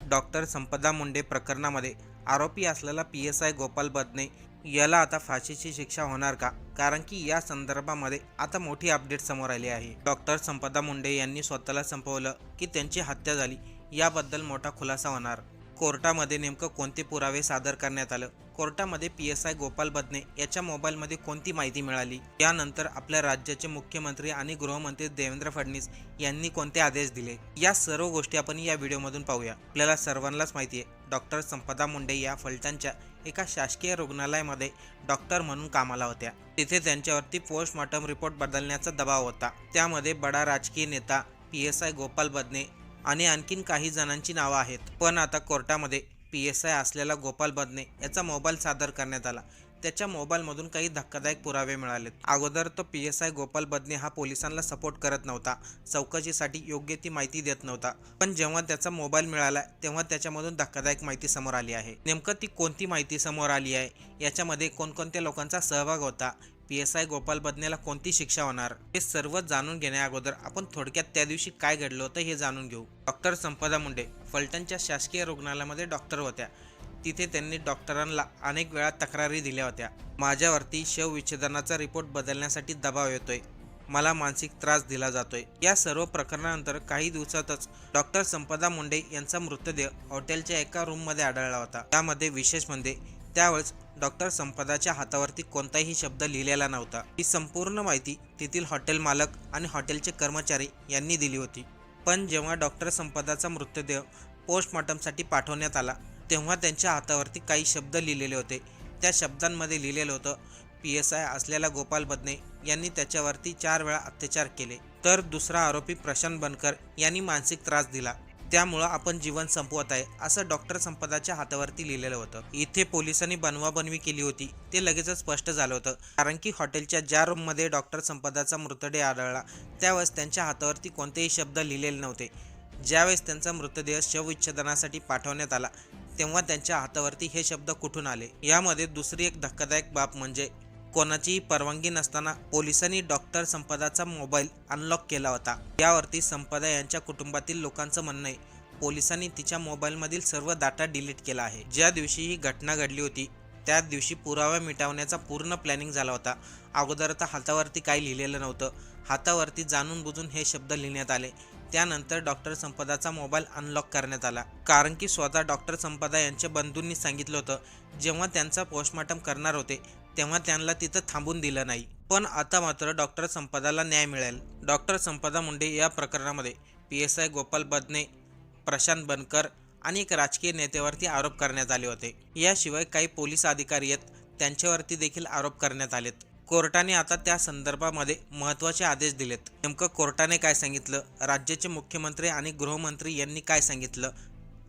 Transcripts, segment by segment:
Doctor संपदा मुंडे प्रकरणामध्ये आरोपी असलेला PSI गोपाल बदने याला आता फाशीची शिक्षा होणार का? कारण की या संदर्भामध्ये आता मोठी अपडेट समोर आली आहे. डॉक्टर संपदा मुंडे यांनी स्वतःला संपवलं की त्यांची हत्या झाली याबद्दल मोठा खुलासा होणार. कोर्टामध्ये नेमकं कोणते पुरावे सादर करण्यात आलं, कोर्टामध्ये PSI गोपाल बदने याच्या मोबाईलमध्ये कोणती माहिती मिळाली, यानंतर आपल्या राज्याचे मुख्यमंत्री आणि गृहमंत्री देवेंद्र फडणवीस यांनी कोणते आदेश दिले, या सर्व गोष्टी आपण या व्हिडिओमधून पाहूया. आपल्याला सर्वांनाच माहिती आहे, डॉक्टर संपदा मुंडे या फलटणच्या एका शासकीय रुग्णालयामध्ये डॉक्टर म्हणून कामाला होत्या. तिथे त्यांच्यावरती पोस्टमॉर्टम रिपोर्ट बदलण्याचा दबाव होता. त्यामध्ये बडा राजकीय नेता PSI गोपाल बदने आणि आणखीन काही जणांची नावं आहेत. पण आता कोर्टामध्ये PSI असलेला गोपाल बदने याचा मोबाईल सादर करण्यात आला. त्याच्या मोबाईलमधून काही धक्कादायक पुरावे मिळालेत. अगोदर तो PSI गोपाल बदने हा पोलिसांना सपोर्ट करत नव्हता, चौकशीसाठी योग्य ती माहिती देत नव्हता. पण जेव्हा त्याचा मोबाईल मिळाला तेव्हा त्याच्यामधून धक्कादायक माहिती समोर आली आहे. नेमकं ती कोणती माहिती समोर आली आहे, याच्यामध्ये कोणकोणत्या लोकांचा सहभाग होता, PSI गोपाल बदनेला कोणती शिक्षा होणार, हे सर्व जाणून घेण्या अगोदर आपण थोडक्यात त्या दिवशी काय घडलं होतं हे जाणून घेऊ. डॉक्टर संपदा मुंडे फलटणच्या शासकीय रुग्णालयामध्ये डॉक्टर होत्या. तिथे त्यांनी डॉक्टरांना अनेक वेळा तक्रारी दिल्या होत्या. माझ्यावरती शवविच्छेदनाचा रिपोर्ट बदलण्यासाठी दबाव येतोय, मला मानसिक त्रास दिला जातोय. या सर्व प्रकरणानंतर काही दिवसातच डॉक्टर संपदा मुंडे यांचा मृतदेह हॉटेलच्या एका रूममध्ये आढळला होता. त्यामध्ये विशेष म्हणजे त्यावेळेस डॉक्टर संपदाच्या हातावरती कोणताही शब्द लिहिलेला नव्हता. ही संपूर्ण माहिती तेथील हॉटेल मालक आणि हॉटेलचे कर्मचारी यांनी दिली होती. पण जेव्हा डॉक्टर संपदाचा मृतदेह पोस्टमॉर्टमसाठी पाठवण्यात आला तेव्हा त्यांच्या हातावरती काही शब्द लिहिलेले होते. त्या शब्दांमध्ये लिहिलेलं होतं, PSI असलेला गोपाल बदने यांनी त्याच्यावरती 4 वेळा अत्याचार केले, तर दुसरा आरोपी प्रशांत बनकर यांनी मानसिक त्रास दिला, त्यामुळं आपण जीवन संपवत आहे, असं डॉक्टर संपदाच्या हातावरती लिहिलेलं होतं. इथे पोलिसांनी बनवाबनवी केली होती ते लगेचच स्पष्ट झालं होतं. कारण की हॉटेलच्या ज्या रूममध्ये डॉक्टर संपदाचा मृतदेह आढळला त्यावेळेस त्यांच्या हातावरती कोणतेही शब्द लिहिलेले नव्हते. ज्यावेळेस त्यांचा मृतदेह शवविच्छेदनासाठी पाठवण्यात आला तेव्हा त्यांच्या हातावरती हे शब्द कुठून आले. यामध्ये दुसरी एक धक्कादायक बाब म्हणजे कोणाचीही परवानगी नसताना पोलिसांनी डॉक्टर संपदाचा मोबाईल अनलॉक केला होता. यावरती संपदा यांच्या कुटुंबातील लोकांचं म्हणणं आहे, पोलिसांनी तिच्या मोबाईलमधील सर्व डाटा डिलीट केला आहे. ज्या दिवशी ही घटना घडली होती त्याच दिवशी पुरावा मिटवण्याचा पूर्ण प्लॅनिंग झाला होता. अगोदर तर हातावरती काही लिहिलेलं नव्हतं, हातावरती जाणून बुजून हे शब्द लिहिण्यात आले. त्यानंतर डॉक्टर संपदाचा मोबाईल अनलॉक करण्यात आला. कारण की स्वतः डॉक्टर संपदा यांच्या बंधूंनी सांगितलं होतं, जेव्हा त्यांचा पोस्टमॉर्टम करणार होते तेव्हा त्यांना तिथं थांबून दिलं नाही. पण आता मात्र डॉक्टर संपदाला न्याय मिळेल. डॉक्टर संपदा मुंडे या प्रकरणामध्ये PSI गोपाल बदने, प्रशांत बनकर आणि एक राजकीय नेत्यावरती आरोप करण्यात आले होते. याशिवाय काही पोलीस अधिकारी आहेत त्यांच्यावरती देखील आरोप करण्यात आलेत. कोर्टाने आता त्या संदर्भामध्ये महत्त्वाचे आदेश दिलेत. नेमकं कोर्टाने काय सांगितलं, राज्याचे मुख्यमंत्री आणि गृहमंत्री यांनी काय सांगितलं,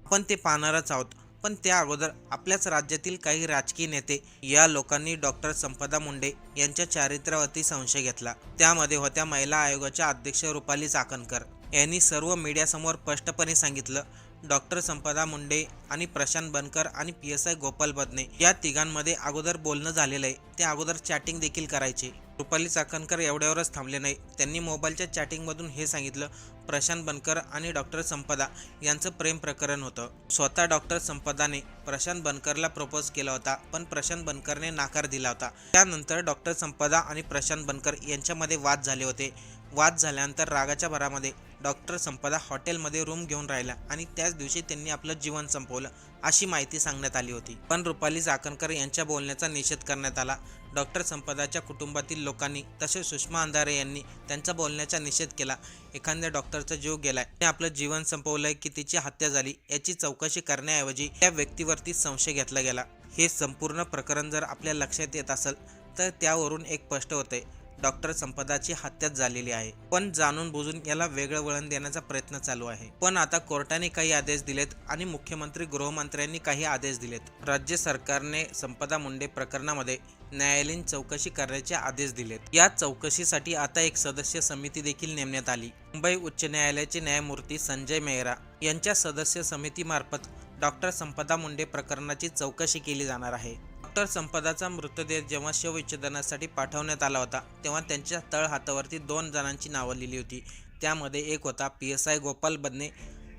आपण ते पाहणारच आहोत. पण त्या अगोदर आपल्याच राज्यातील काही राजकीय नेते या लोकांनी डॉक्टर संपदा मुंडे यांच्या चारित्र्यावरती संशय घेतला. त्यामध्ये होत्या महिला आयोगाच्या अध्यक्ष रुपाली चाकणकर यांनी सर्व मीडियासमोर स्पष्टपणे सांगितलं, डॉक्टर संपदा मुंडे आणि प्रशांत बनकर आणि PSI गोपाल बदने या तिघांमध्ये अगोदर बोलणं झालेलं आहे. ते अगोदर चॅटिंग देखील करायचे. रुपाली चाकणकर एवढ्यावरच थांबले नाही, त्यांनी मोबाईलच्या चॅटिंगमधून हे सांगितलं, प्रशांत बनकर आणि डॉक्टर संपदा यांचं प्रेम प्रकरण होतं. स्वतः डॉक्टर संपदाने प्रशांत बनकरला प्रपोज केला होता, पण प्रशांत बनकरने नाकार दिला होता. त्यानंतर डॉक्टर संपदा आणि प्रशांत बनकर यांच्यामध्ये वाद झाले होते. वाद झाल्यानंतर रागाच्या भरामध्ये डॉक्टर संपदा हॉटेलमध्ये रूम घेऊन राहिला आणि त्याच दिवशी त्यांनी आपलं जीवन संपवलं अशी माहिती सांगण्यात आली होती. पण रुपाली चाकणकर यांच्या बोलण्याचा निषेध करण्यात आला. डॉक्टर संपदाच्या कुटुंबातील लोकांनी तसेच सुषमा अंधारे यांनी त्यांच्या बोलण्याचा निषेध केला. एखाद्या डॉक्टरचा जीव गेलाय, त्याने आपलं जीवन संपवलंय की तिची हत्या झाली याची चौकशी करण्याऐवजी त्या व्यक्तीवरती संशय घेतला गेला. हे संपूर्ण प्रकरण जर आपल्या लक्षात येत असेल तर त्यावरून एक स्पष्ट होते, डॉक्टर संपदाची हत्याच झालेली आहे. पण जाणून बुजून याला वेगळं वळण देण्याचा प्रयत्न चालू आहे. पण आता कोर्टाने काही आदेश दिलेत आणि मुख्यमंत्री गृहमंत्र्यांनी काही आदेश दिलेत. राज्य सरकारने संपदा मुंडे प्रकरणामध्ये न्यायालयीन चौकशी करण्याचे आदेश दिलेत. या चौकशीसाठी आता एक सदस्य समिती देखील नेमण्यात आली. मुंबई उच्च न्यायालयाचे न्यायमूर्ती संजय मेहरा यांच्या सदस्य समितीमार्फत डॉक्टर संपदा मुंडे प्रकरणाची चौकशी केली जाणार आहे. डॉक्टर संपदाचा मृतदेह जेव्हा शवविच्छेदनासाठी पाठवण्यात आला होता तेव्हा त्यांच्या तळ हातावरती 2 जणांची नावं लिहिली होती. त्यामध्ये एक होता PSI गोपाल बदने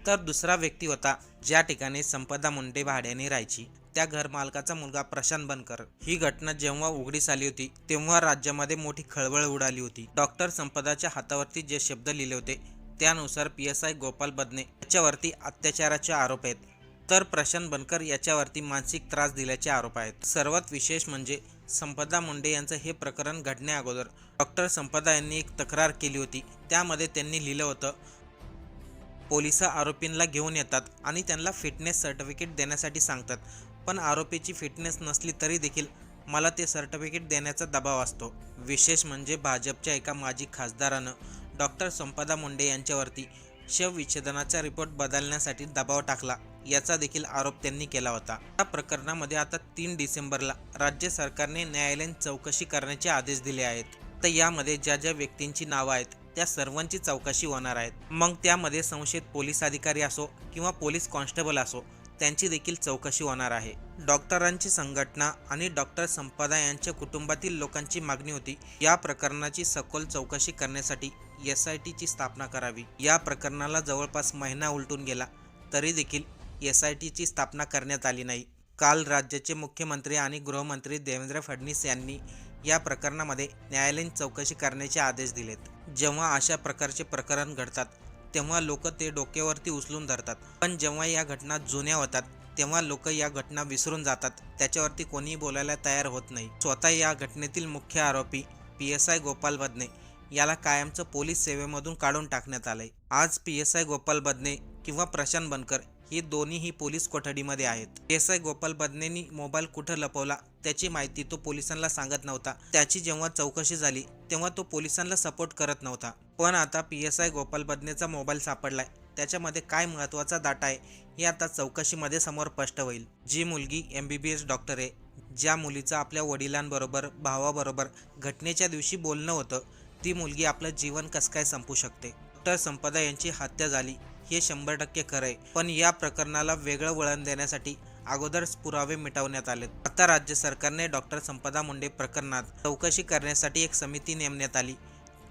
तर दुसरा व्यक्ती होता ज्या ठिकाणी संपदा मुंडे भाड्याने राहायची, त्या घरमालकाचा मुलगा प्रशांत बनकर. ही घटना जेव्हा उघडीस आली होती तेव्हा राज्यामध्ये मोठी खळबळ उडाली होती. डॉक्टर संपदाच्या हातावरती जे शब्द लिहिले होते त्यानुसार PSI गोपाल बदने याच्यावरती अत्याचाराचे आरोप आहेत, तर प्रशांत बनकर याच्यावरती मानसिक त्रास दिल्याचे आरोप आहेत. सर्वात विशेष म्हणजे संपदा मुंडे यांचं हे प्रकरण घडण्या अगोदर डॉक्टर संपदा यांनी एक तक्रार केली होती. त्यामध्ये त्यांनी लिहिलं होतं, पोलिस आरोपींना घेऊन येतात आणि त्यांना फिटनेस सर्टिफिकेट देण्यासाठी सांगतात, पण आरोपीची फिटनेस नसली तरी देखील मला ते सर्टिफिकेट देण्याचा दबाव असतो. विशेष म्हणजे भाजपच्या एका माजी खासदारानं डॉक्टर संपदा मुंडे यांच्यावरती शवविच्छेदनाचा रिपोर्ट बदलण्यासाठी दबाव टाकला, याचा देखील आरोप त्यांनी केला होता. या प्रकरणामध्ये आता 3 डिसेंबरला राज्य सरकारने न्यायालयीन चौकशी करण्याचे आदेश दिले आहेत. तर यामध्ये ज्या ज्या व्यक्तींची नावं आहेत त्या सर्वांची चौकशी होणार आहेत. मग त्यामध्ये संशयित पोलीस अधिकारी असो किंवा पोलीस कॉन्स्टेबल असो, त्यांची देखील चौकशी होणार आहे. डॉक्टरांची संघटना आणि डॉक्टर संपदा यांच्या कुटुंबातील लोकांची मागणी होती या प्रकरणाची सखोल चौकशी करण्यासाठी SITची स्थापना करावी. या प्रकरणाला जवळपास महिना उलटून गेला तरी देखील SITची स्थापना करण्यात आली नाही. काल राज्याचे मुख्यमंत्री आणि गृहमंत्री देवेंद्र फडणवीस यांनी या प्रकरणामध्ये न्यायालयीन चौकशी करण्याचे आदेश दिलेत. जेव्हा अशा प्रकारचे प्रकरण घडतात तेव्हा लोक ते डोक्यावरती उचलून धरतात, पण जेव्हा या घटना जुन्या होतात तेव्हा लोक या घटना विसरून जातात, त्याच्यावरती कोणीही बोलायला तयार होत नाही. स्वतः या घटनेतील मुख्य आरोपी PSI गोपाल बदने याला कायमचं पोलीस सेवेमधून काढून टाकण्यात आलंय. आज PSI गोपाल बदने किंवा प्रशांत बनकर हे दोन्हीही पोलीस कोठडीमध्ये आहेत. PSI गोपाल बदनेनी मोबाईल कुठं लपवला त्याची माहिती तो पोलिसांना सांगत नव्हता. त्याची जेव्हा चौकशी झाली तेव्हा तो पोलिसांना सपोर्ट करत नव्हता. पण आता PSI गोपाल बदनेचा मोबाईल सापडलाय, त्याच्यामध्ये काय महत्त्वाचा डाटा आहे हे आता चौकशीमध्ये समोर स्पष्ट होईल. जी मुलगी MBBS डॉक्टर आहे, ज्या मुलीचं आपल्या वडिलांबरोबर भावाबरोबर घटनेच्या दिवशी बोलणं होतं, ती मुलगी आपलं जीवन कसं काय संपू शकते. डॉक्टर संपदा यांची हत्या झाली हे 100% खरं आहे, पण या प्रकरणाला वेगळं वळण देण्यासाठी अगोदरच पुरावे मिटवण्यात आलेत. आता राज्य सरकारने डॉक्टर संपदा मुंडे प्रकरणात चौकशी करण्यासाठी एक समिती नेमण्यात आली.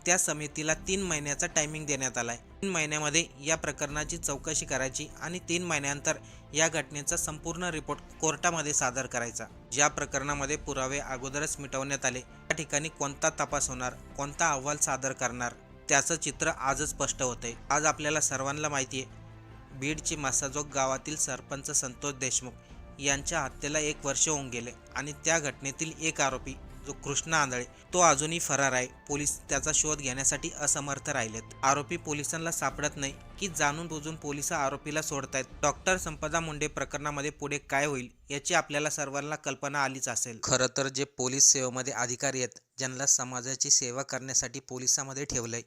त्या समितीला 3 महिन्याचा टायमिंग देण्यात आलाय. 3 महिन्यामध्ये या प्रकरणाची चौकशी करायची आणि 3 महिन्यानंतर या घटनेचा संपूर्ण रिपोर्ट कोर्टामध्ये सादर करायचा. ज्या प्रकरणामध्ये पुरावे अगोदरच मिटवण्यात आले त्या ठिकाणी कोणता तपास होणार, कोणता अहवाल सादर करणार, त्याचं चित्र आजच स्पष्ट होतंय. आज आपल्याला सर्वांना माहिती आहे, बीडची मासाजोग गावातील सरपंच संतोष देशमुख यांच्या हत्येला 1 वर्ष होऊन गेले आणि त्या घटनेतील एक आरोपी जो कृष्णा आंधळे तो अजूनही फरार आहे. पोलीस त्याचा शोध घेण्यासाठी असमर्थ राहिलेत. आरोपी पोलिसांना सापडत नाही की जाणून बुजून पोलिस आरोपीला सोडतायत. डॉक्टर संपदा मुंडे प्रकरणामध्ये पुढे काय होईल याची आपल्याला सर्वांना कल्पना आलीच असेल. खरं तर जे पोलीस सेवेमध्ये अधिकारी आहेत, ज्यांना समाजाची सेवा करण्यासाठी पोलिसांमध्ये ठेवलंय,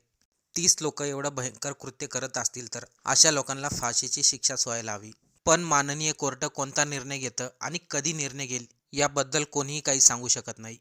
30 लोक एवढं भयंकर कृत्य करत असतील तर अशा लोकांना फाशीची शिक्षाच व्हायला हवी. पण माननीय कोर्ट कोणता निर्णय घेतं आणि कधी निर्णय घेईल याबद्दल कोणीही काही सांगू शकत नाही.